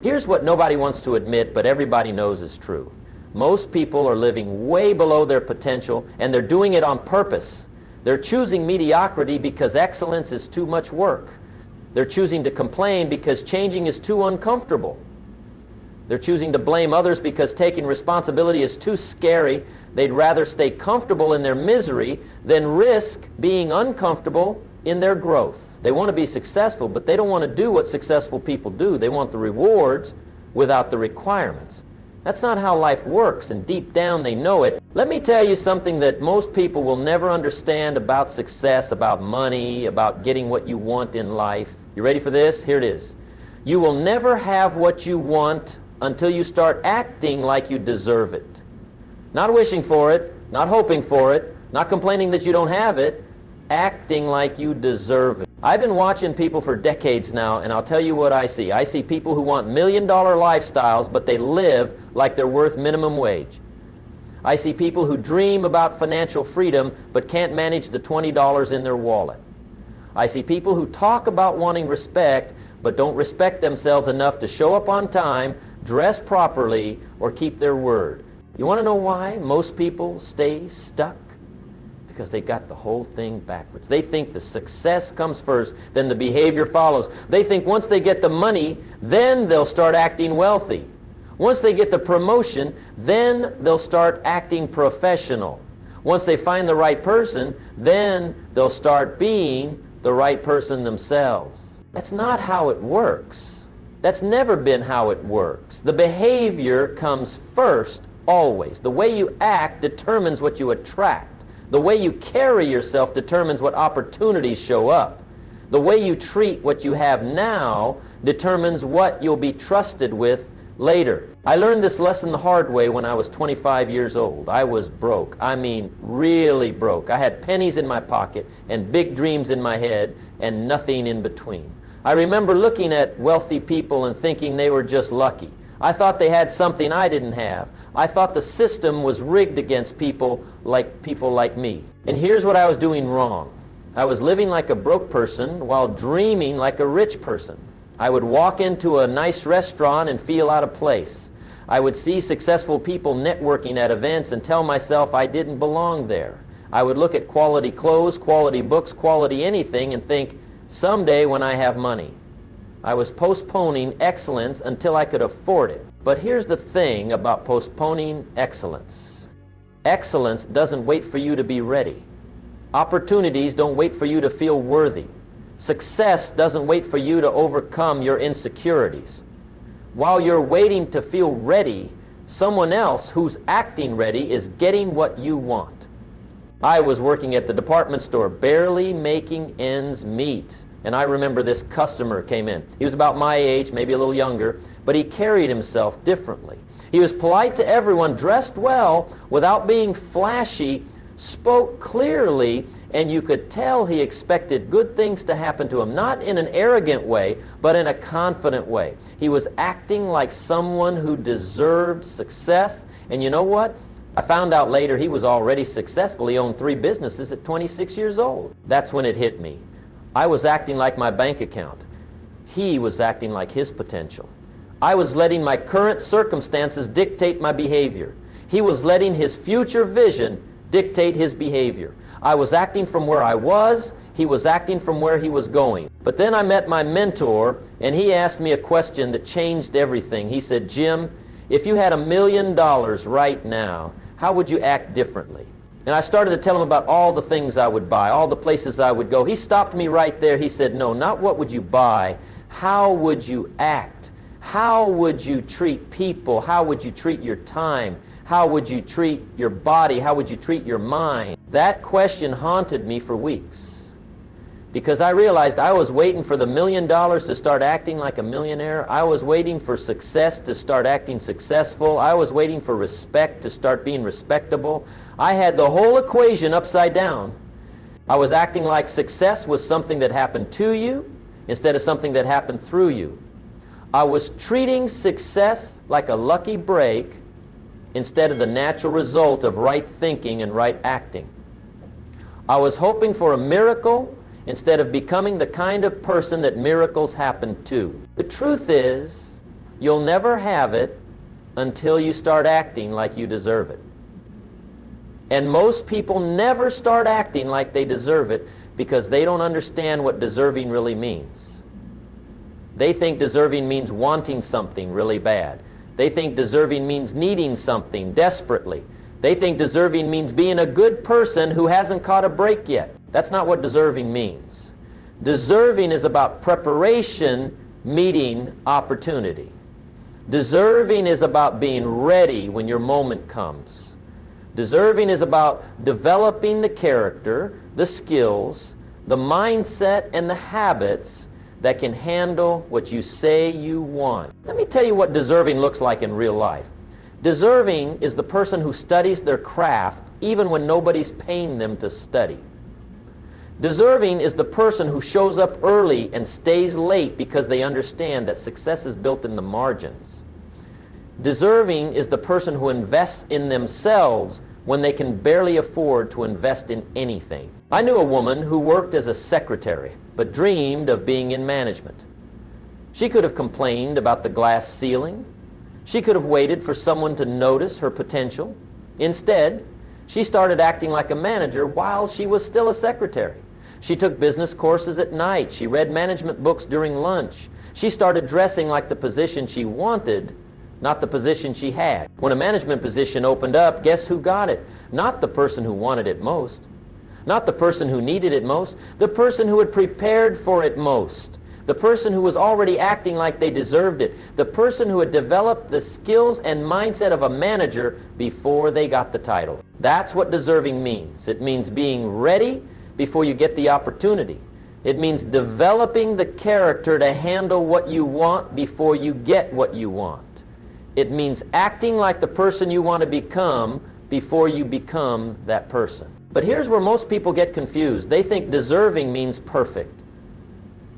Here's what nobody wants to admit, but everybody knows is true. Most people are living way below their potential, and they're doing it on purpose. They're choosing mediocrity because excellence is too much work. They're choosing to complain because changing is too uncomfortable. They're choosing to blame others because taking responsibility is too scary. They'd rather stay comfortable in their misery than risk being uncomfortable in their growth. They want to be successful, but they don't want to do what successful people do. They want the rewards without the requirements. That's not how life works, and deep down they know it. Let me tell you something that most people will never understand about success, about money, about getting what you want in life. You ready for this? Here it is. You will never have what you want until you start acting like you deserve it. Not wishing for it, not hoping for it, not complaining that you don't have it, acting like you deserve it. I've been watching people for decades now, and I'll tell you what I see. I see people who want million-dollar lifestyles, but they live like they're worth minimum wage. I see people who dream about financial freedom, but can't manage the $20 in their wallet. I see people who talk about wanting respect, but don't respect themselves enough to show up on time, dress properly, or keep their word. You want to know why most people stay stuck? Because they got the whole thing backwards. They think the success comes first, then the behavior follows. They think once they get the money, then they'll start acting wealthy. Once they get the promotion, then they'll start acting professional. Once they find the right person, then they'll start being the right person themselves. That's not how it works. That's never been how it works. The behavior comes first, always. The way you act determines what you attract. The way you carry yourself determines what opportunities show up. The way you treat what you have now determines what you'll be trusted with later. I learned this lesson the hard way when I was 25 years old. I was broke. I mean, really broke. I had pennies in my pocket and big dreams in my head and nothing in between. I remember looking at wealthy people and thinking they were just lucky. I thought they had something I didn't have. I thought the system was rigged against people like me. And here's what I was doing wrong. I was living like a broke person while dreaming like a rich person. I would walk into a nice restaurant and feel out of place. I would see successful people networking at events and tell myself I didn't belong there. I would look at quality clothes, quality books, quality anything and think, someday when I have money. I was postponing excellence until I could afford it. But here's the thing about postponing excellence. Excellence doesn't wait for you to be ready. Opportunities don't wait for you to feel worthy. Success doesn't wait for you to overcome your insecurities. While you're waiting to feel ready, someone else who's acting ready is getting what you want. I was working at the department store, barely making ends meet. And I remember this customer came in. He was about my age, maybe a little younger, but he carried himself differently. He was polite to everyone, dressed well, without being flashy, spoke clearly, and you could tell he expected good things to happen to him, not in an arrogant way, but in a confident way. He was acting like someone who deserved success, and you know what? I found out later he was already successful. He owned 3 businesses at 26 years old. That's when it hit me. I was acting like my bank account. He was acting like his potential. I was letting my current circumstances dictate my behavior. He was letting his future vision dictate his behavior. I was acting from where I was. He was acting from where he was going. But then I met my mentor, and he asked me a question that changed everything. He said, Jim, if you had $1 million right now, how would you act differently? And I started to tell him about all the things I would buy, all the places I would go. He stopped me right there. He said, no, not what would you buy. How would you act? How would you treat people? How would you treat your time? How would you treat your body? How would you treat your mind? That question haunted me for weeks. Because I realized I was waiting for the $1 million to start acting like a millionaire. I was waiting for success to start acting successful. I was waiting for respect to start being respectable. I had the whole equation upside down. I was acting like success was something that happened to you instead of something that happened through you. I was treating success like a lucky break instead of the natural result of right thinking and right acting. I was hoping for a miracle instead of becoming the kind of person that miracles happen to. The truth is, You'll never have it until you start acting like you deserve it. And most people never start acting like they deserve it because they don't understand what deserving really means. They think deserving means wanting something really bad. They think deserving means needing something desperately. They think deserving means being a good person who hasn't caught a break yet. That's not what deserving means. Deserving is about preparation meeting opportunity. Deserving is about being ready when your moment comes. Deserving is about developing the character, the skills, the mindset, and the habits that can handle what you say you want. Let me tell you what deserving looks like in real life. Deserving is the person who studies their craft even when nobody's paying them to study. Deserving is the person who shows up early and stays late because they understand that success is built in the margins. Deserving is the person who invests in themselves when they can barely afford to invest in anything. I knew a woman who worked as a secretary but dreamed of being in management. She could have complained about the glass ceiling. She could have waited for someone to notice her potential. Instead, she started acting like a manager while she was still a secretary. She took business courses at night. She read management books during lunch. She started dressing like the position she wanted, not the position she had. When a management position opened up, guess who got it? Not the person who wanted it most. Not the person who needed it most. The person who had prepared for it most. The person who was already acting like they deserved it. The person who had developed the skills and mindset of a manager before they got the title. That's what deserving means. It means being ready before you get the opportunity. It means developing the character to handle what you want before you get what you want. It means acting like the person you want to become before you become that person. But here's where most people get confused. They think deserving means perfect.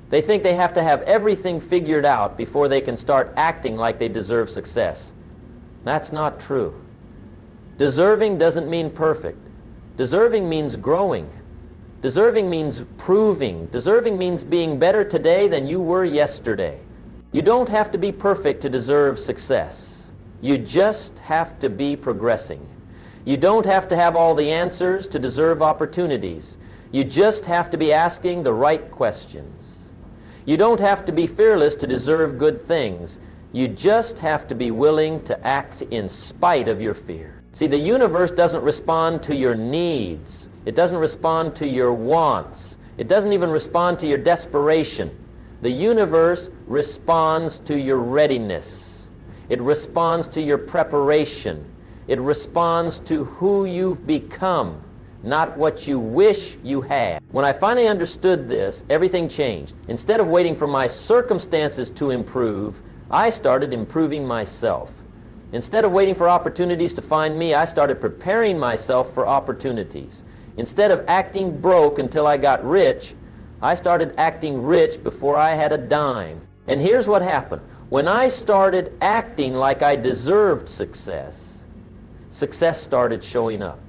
They think they have to have everything figured out before they can start acting like they deserve success. That's not true. Deserving doesn't mean perfect. Deserving means growing. Deserving means proving. Deserving means being better today than you were yesterday. You don't have to be perfect to deserve success. You just have to be progressing. You don't have to have all the answers to deserve opportunities. You just have to be asking the right questions. You don't have to be fearless to deserve good things. You just have to be willing to act in spite of your fear. See, the universe doesn't respond to your needs. It doesn't respond to your wants. It doesn't even respond to your desperation. The universe responds to your readiness. It responds to your preparation. It responds to who you've become, not what you wish you had. When I finally understood this, everything changed. Instead of waiting for my circumstances to improve, I started improving myself. Instead of waiting for opportunities to find me, I started preparing myself for opportunities. Instead of acting broke until I got rich, I started acting rich before I had a dime. And here's what happened. When I started acting like I deserved success, success started showing up.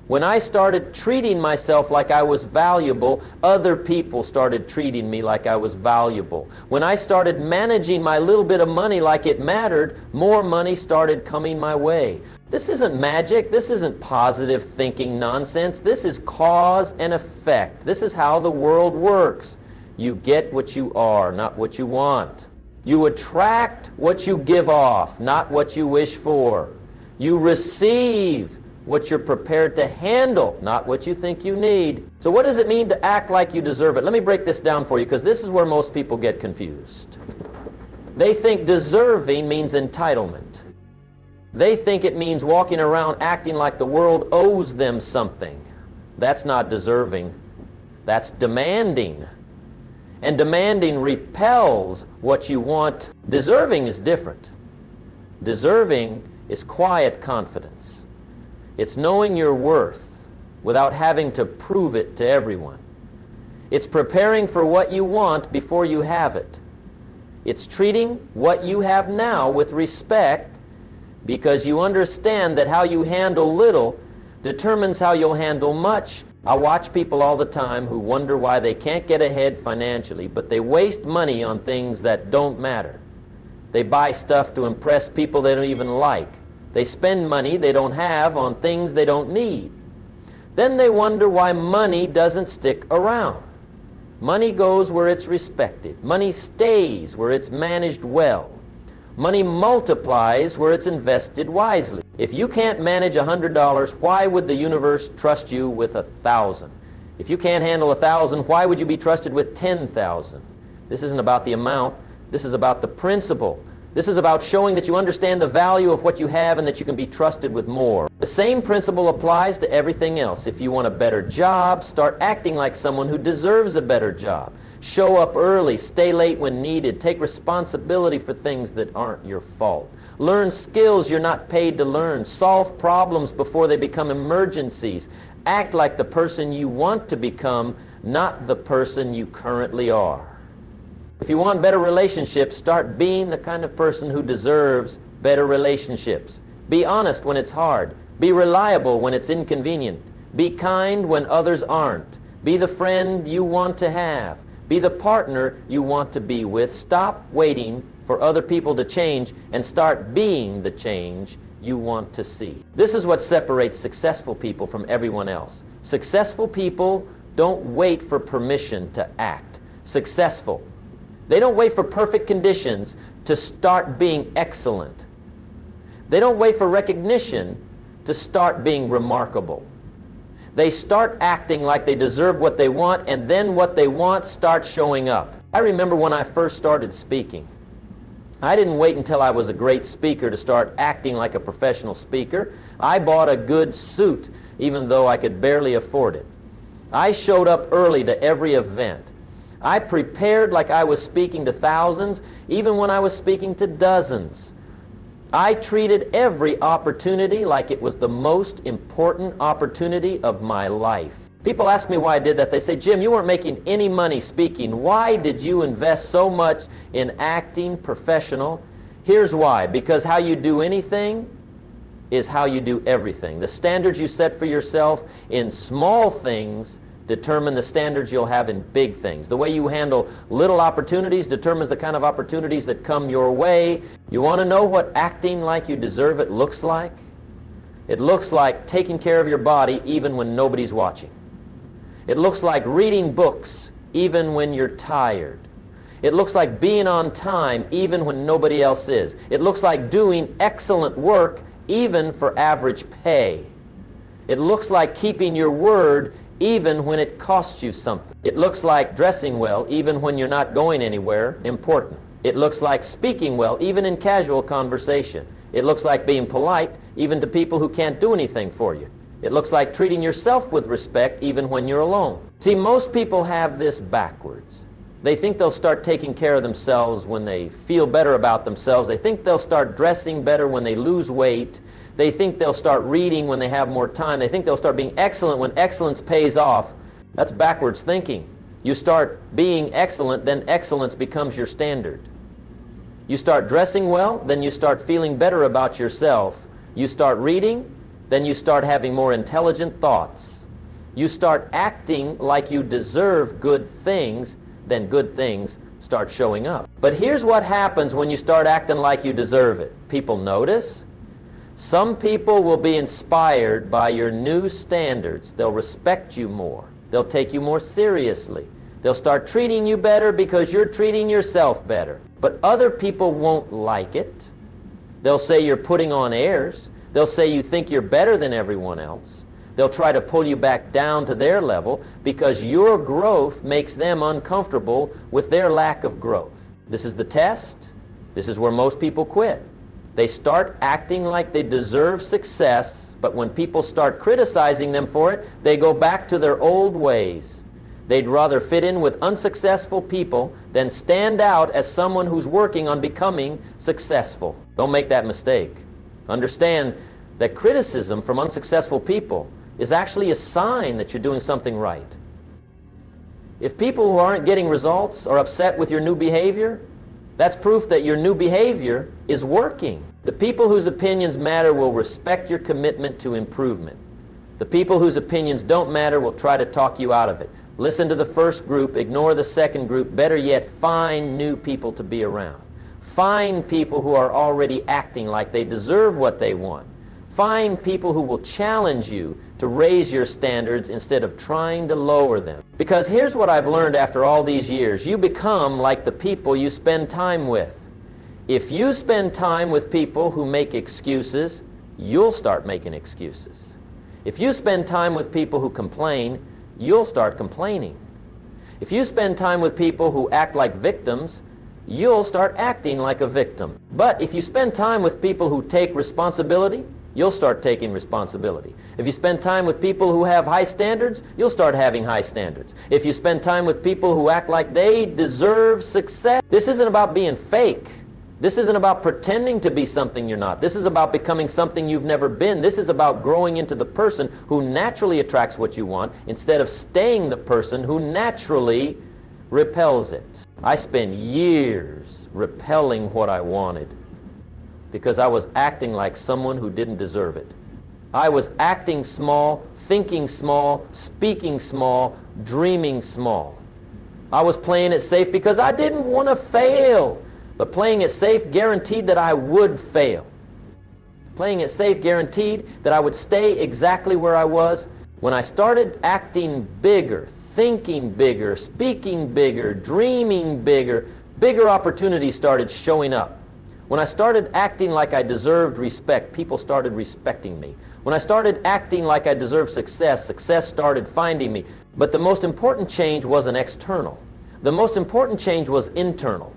When I started treating myself like I was valuable, other people started treating me like I was valuable. When I started managing my little bit of money like it mattered, more money started coming my way. This isn't magic. This isn't positive thinking nonsense. This is cause and effect. This is how the world works. You get what you are, not what you want. You attract what you give off, not what you wish for. You receive what you're prepared to handle, not what you think you need. So what does it mean to act like you deserve it? Let me break this down for you, because this is where most people get confused. They think deserving means entitlement. They think it means walking around acting like the world owes them something. That's not deserving. That's demanding. And demanding repels what you want. Deserving is different. Deserving is quiet confidence. It's knowing your worth without having to prove it to everyone. It's preparing for what you want before you have it. It's treating what you have now with respect because you understand that how you handle little determines how you'll handle much. I watch people all the time who wonder why they can't get ahead financially, but they waste money on things that don't matter. They buy stuff to impress people they don't even like. They spend money they don't have on things they don't need. Then they wonder why money doesn't stick around. Money goes where it's respected. Money stays where it's managed well. Money multiplies where it's invested wisely. If you can't manage $100, why would the universe trust you with 1,000? If you can't handle 1,000, why would you be trusted with 10,000? This isn't about the amount. This is about the principle. This is about showing that you understand the value of what you have and that you can be trusted with more. The same principle applies to everything else. If you want a better job, start acting like someone who deserves a better job. Show up early, stay late when needed, take responsibility for things that aren't your fault. Learn skills you're not paid to learn. Solve problems before they become emergencies. Act like the person you want to become, not the person you currently are. If you want better relationships, start being the kind of person who deserves better relationships. Be honest when it's hard. Be reliable when it's inconvenient. Be kind when others aren't. Be the friend you want to have. Be the partner you want to be with. Stop waiting for other people to change and start being the change you want to see. This is what separates successful people from everyone else. Successful people don't wait for permission to act. Successful. They don't wait for perfect conditions to start being excellent. They don't wait for recognition to start being remarkable. They start acting like they deserve what they want, and then what they want starts showing up. I remember when I first started speaking. I didn't wait until I was a great speaker to start acting like a professional speaker. I bought a good suit, even though I could barely afford it. I showed up early to every event. I prepared like I was speaking to thousands, even when I was speaking to dozens. I treated every opportunity like it was the most important opportunity of my life. People ask me why I did that. They say, Jim, you weren't making any money speaking. Why did you invest so much in acting professional? Here's why. Because how you do anything is how you do everything. The standards you set for yourself in small things determine the standards you'll have in big things. The way you handle little opportunities determines the kind of opportunities that come your way. You want to know what acting like you deserve it looks like? It looks like taking care of your body even when nobody's watching. It looks like reading books even when you're tired. It looks like being on time even when nobody else is. It looks like doing excellent work even for average pay. It looks like keeping your word even when it costs you something. It looks like dressing well even when you're not going anywhere important. It looks like speaking well even in casual conversation. It looks like being polite even to people who can't do anything for you. It looks like treating yourself with respect even when you're alone. See, most people have this backwards. They think they'll start taking care of themselves when they feel better about themselves. They think they'll start dressing better when they lose weight. They think they'll start reading when they have more time. They think they'll start being excellent when excellence pays off. That's backwards thinking. You start being excellent, then excellence becomes your standard. You start dressing well, then you start feeling better about yourself. You start reading, then you start having more intelligent thoughts. You start acting like you deserve good things, then good things start showing up. But here's what happens when you start acting like you deserve it. People notice. Some people will be inspired by your new standards. They'll respect you more. They'll take you more seriously. They'll start treating you better because you're treating yourself better. But other people won't like it. They'll say you're putting on airs. They'll say you think you're better than everyone else. They'll try to pull you back down to their level because your growth makes them uncomfortable with their lack of growth. This is the test. This is where most people quit. They start acting like they deserve success, but when people start criticizing them for it, they go back to their old ways. They'd rather fit in with unsuccessful people than stand out as someone who's working on becoming successful. Don't make that mistake. Understand that criticism from unsuccessful people is actually a sign that you're doing something right. If people who aren't getting results are upset with your new behavior, that's proof that your new behavior is working. The people whose opinions matter will respect your commitment to improvement. The people whose opinions don't matter will try to talk you out of it. Listen to the first group, ignore the second group, better yet, find new people to be around. Find people who are already acting like they deserve what they want. Find people who will challenge you to raise your standards instead of trying to lower them. Because here's what I've learned after all these years. You become like the people you spend time with. If you spend time with people who make excuses, you'll start making excuses. If you spend time with people who complain, you'll start complaining. If you spend time with people who act like victims, you'll start acting like a victim. But if you spend time with people who take responsibility, you'll start taking responsibility. If you spend time with people who have high standards, you'll start having high standards. If you spend time with people who act like they deserve success, this isn't about being fake. This isn't about pretending to be something you're not. This is about becoming something you've never been. This is about growing into the person who naturally attracts what you want instead of staying the person who naturally repels it. I spent years repelling what I wanted because I was acting like someone who didn't deserve it. I was acting small, thinking small, speaking small, dreaming small. I was playing it safe because I didn't want to fail. But playing it safe guaranteed that I would fail. Playing it safe guaranteed that I would stay exactly where I was. When I started acting bigger, thinking bigger, speaking bigger, dreaming bigger, bigger opportunities started showing up. When I started acting like I deserved respect, people started respecting me. When I started acting like I deserved success, success started finding me. But the most important change wasn't external. The most important change was internal.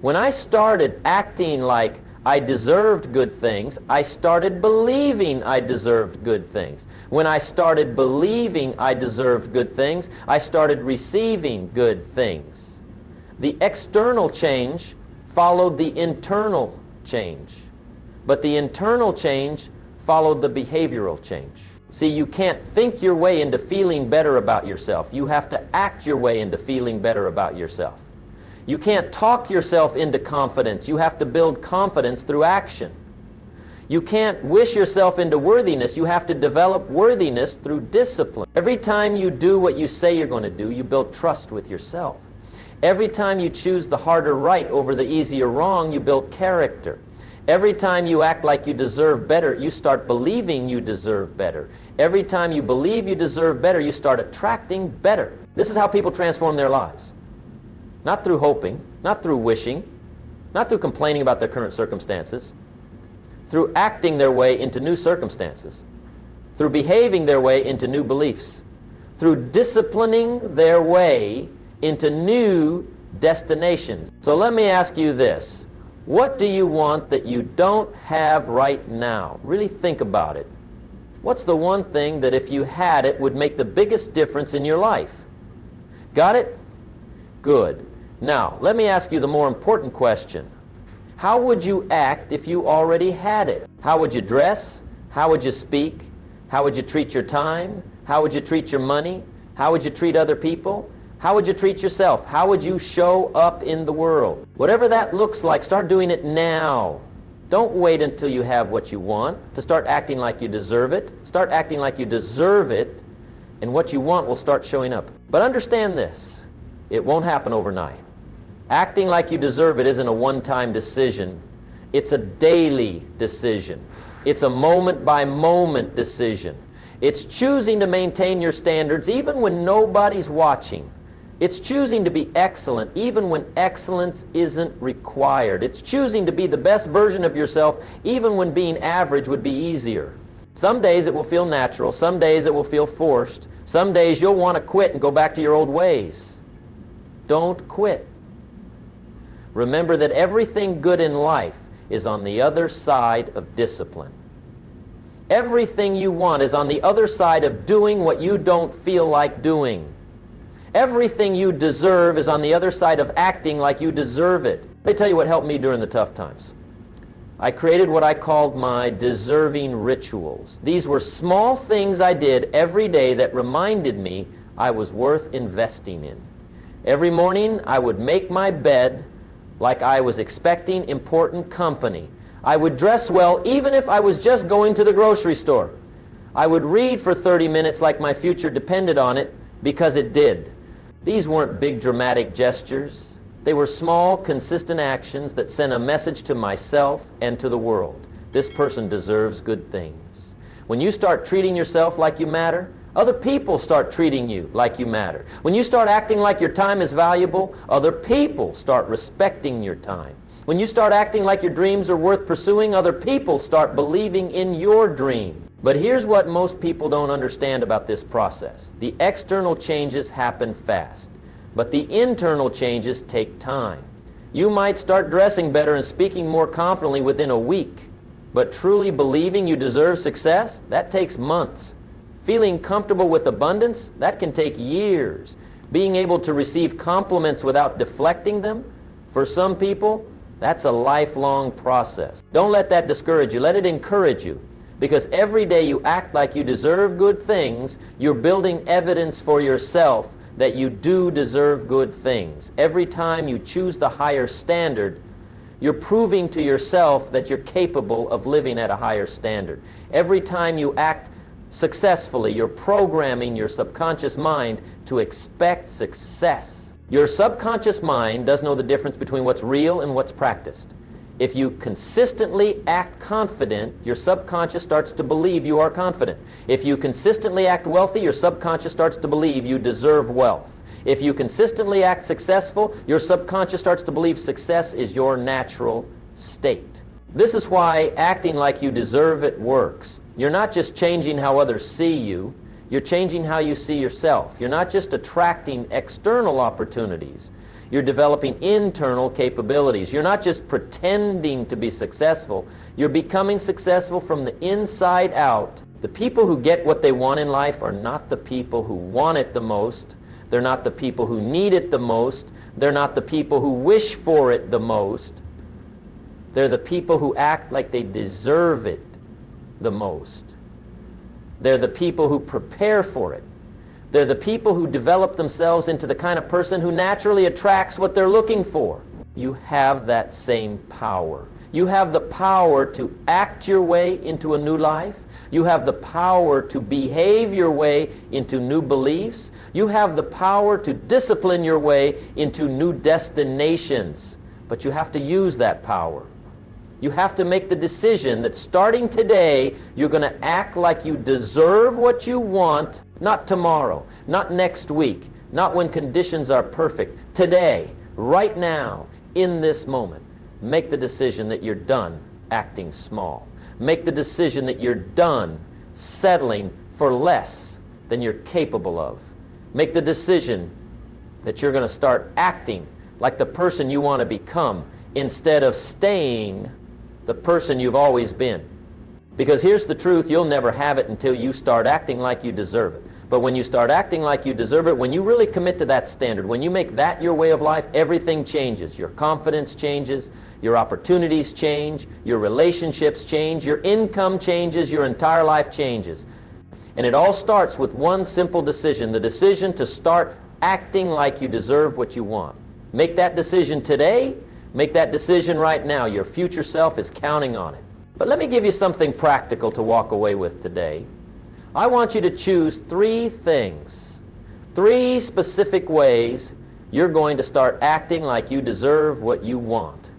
When I started acting like I deserved good things, I started believing I deserved good things. When I started believing I deserved good things, I started receiving good things. The external change followed the internal change. But the internal change followed the behavioral change. See, you can't think your way into feeling better about yourself. You have to act your way into feeling better about yourself. You can't talk yourself into confidence. You have to build confidence through action. You can't wish yourself into worthiness. You have to develop worthiness through discipline. Every time you do what you say you're going to do, you build trust with yourself. Every time you choose the harder right over the easier wrong, you build character. Every time you act like you deserve better, you start believing you deserve better. Every time you believe you deserve better, you start attracting better. This is how people transform their lives. Not through hoping, not through wishing, not through complaining about their current circumstances, through acting their way into new circumstances, through behaving their way into new beliefs, through disciplining their way into new destinations. So let me ask you this. What do you want that you don't have right now? Really think about it. What's the one thing that if you had it would make the biggest difference in your life? Got it? Good. Now, let me ask you the more important question. How would you act if you already had it? How would you dress? How would you speak? How would you treat your time? How would you treat your money? How would you treat other people? How would you treat yourself? How would you show up in the world? Whatever that looks like, start doing it now. Don't wait until you have what you want to start acting like you deserve it. Start acting like you deserve it, and what you want will start showing up. But understand this. It won't happen overnight. Acting like you deserve it isn't a one-time decision. It's a daily decision. It's a moment-by-moment decision. It's choosing to maintain your standards even when nobody's watching. It's choosing to be excellent even when excellence isn't required. It's choosing to be the best version of yourself even when being average would be easier. Some days it will feel natural. Some days it will feel forced. Some days you'll want to quit and go back to your old ways. Don't quit. Remember that everything good in life is on the other side of discipline. Everything you want is on the other side of doing what you don't feel like doing. Everything you deserve is on the other side of acting like you deserve it. Let me tell you what helped me during the tough times. I created what I called my deserving rituals. These were small things I did every day that reminded me I was worth investing in. Every morning I would make my bed like I was expecting important company. I would dress well even if I was just going to the grocery store. I would read for 30 minutes like my future depended on it, because it did. These weren't big dramatic gestures. They were small, consistent actions that sent a message to myself and to the world. This person deserves good things. When you start treating yourself like you matter, other people start treating you like you matter. When you start acting like your time is valuable, other people start respecting your time. When you start acting like your dreams are worth pursuing, other people start believing in your dream. But here's what most people don't understand about this process. The external changes happen fast, but the internal changes take time. You might start dressing better and speaking more confidently within a week, but truly believing you deserve success, that takes months. Feeling comfortable with abundance, that can take years. Being able to receive compliments without deflecting them, for some people, that's a lifelong process. Don't let that discourage you. Let it encourage you. Because every day you act like you deserve good things, you're building evidence for yourself that you do deserve good things. Every time you choose the higher standard, you're proving to yourself that you're capable of living at a higher standard. Every time you act successfully, you're programming your subconscious mind to expect success. Your subconscious mind does know the difference between what's real and what's practiced. If you consistently act confident, your subconscious starts to believe you are confident. If you consistently act wealthy, your subconscious starts to believe you deserve wealth. If you consistently act successful, your subconscious starts to believe success is your natural state. This is why acting like you deserve it works. You're not just changing how others see you, you're changing how you see yourself. You're not just attracting external opportunities, you're developing internal capabilities. You're not just pretending to be successful, you're becoming successful from the inside out. The people who get what they want in life are not the people who want it the most. They're not the people who need it the most. They're not the people who wish for it the most. They're the people who act like they deserve it the most. They're the people who prepare for it. They're the people who develop themselves into the kind of person who naturally attracts what they're looking for. You have that same power. You have the power to act your way into a new life. You have the power to behave your way into new beliefs. You have the power to discipline your way into new destinations. But you have to use that power. You have to make the decision that starting today, you're going to act like you deserve what you want, not tomorrow, not next week, not when conditions are perfect. Today, right now, in this moment, make the decision that you're done acting small. Make the decision that you're done settling for less than you're capable of. Make the decision that you're going to start acting like the person you want to become instead of staying the person you've always been. Because here's the truth, you'll never have it until you start acting like you deserve it. But when you start acting like you deserve it, when you really commit to that standard, when you make that your way of life, everything changes. Your confidence changes, your opportunities change, your relationships change, your income changes, your entire life changes. And it all starts with one simple decision, the decision to start acting like you deserve what you want. Make that decision today. Make that decision right now. Your future self is counting on it. But let me give you something practical to walk away with today. I want you to choose 3 things, 3 specific ways you're going to start acting like you deserve what you want.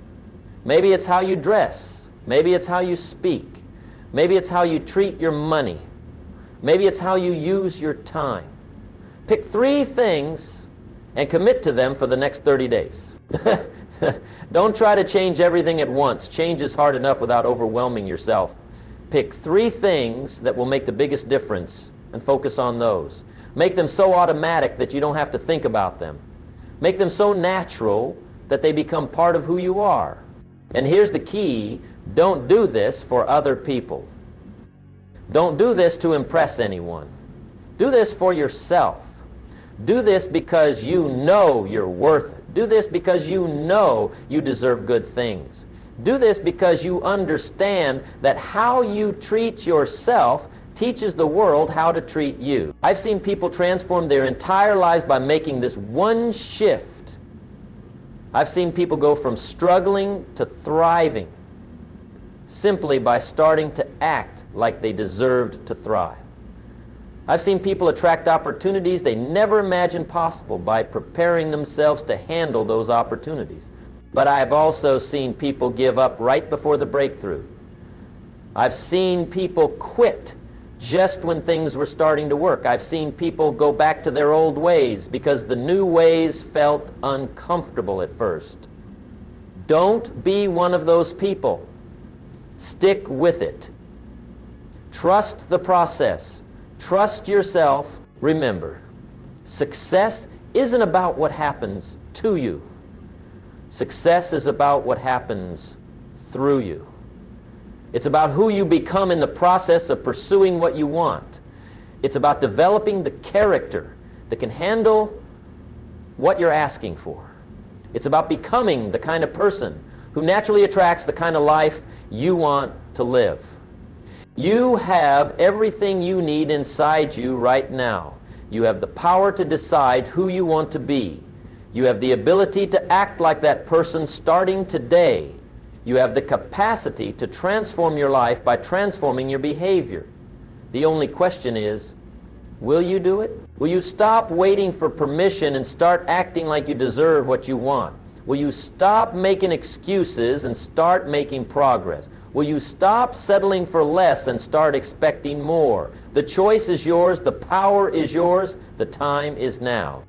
Maybe it's how you dress. Maybe it's how you speak. Maybe it's how you treat your money. Maybe it's how you use your time. Pick 3 things and commit to them for the next 30 days. Don't try to change everything at once. Change is hard enough without overwhelming yourself. Pick 3 things that will make the biggest difference and focus on those. Make them so automatic that you don't have to think about them. Make them so natural that they become part of who you are. And here's the key, don't do this for other people. Don't do this to impress anyone. Do this for yourself. Do this because you know you're worth it. Do this because you know you deserve good things. Do this because you understand that how you treat yourself teaches the world how to treat you. I've seen people transform their entire lives by making this one shift. I've seen people go from struggling to thriving simply by starting to act like they deserved to thrive. I've seen people attract opportunities they never imagined possible by preparing themselves to handle those opportunities. But I've also seen people give up right before the breakthrough. I've seen people quit just when things were starting to work. I've seen people go back to their old ways because the new ways felt uncomfortable at first. Don't be one of those people. Stick with it. Trust the process. Trust yourself. Remember, success isn't about what happens to you. Success is about what happens through you. It's about who you become in the process of pursuing what you want. It's about developing the character that can handle what you're asking for. It's about becoming the kind of person who naturally attracts the kind of life you want to live. You have everything you need inside you right now. You have the power to decide who you want to be. You have the ability to act like that person starting today. You have the capacity to transform your life by transforming your behavior. The only question is, will you do it? Will you stop waiting for permission and start acting like you deserve what you want? Will you stop making excuses and start making progress? Will you stop settling for less and start expecting more? The choice is yours, the power is yours, the time is now.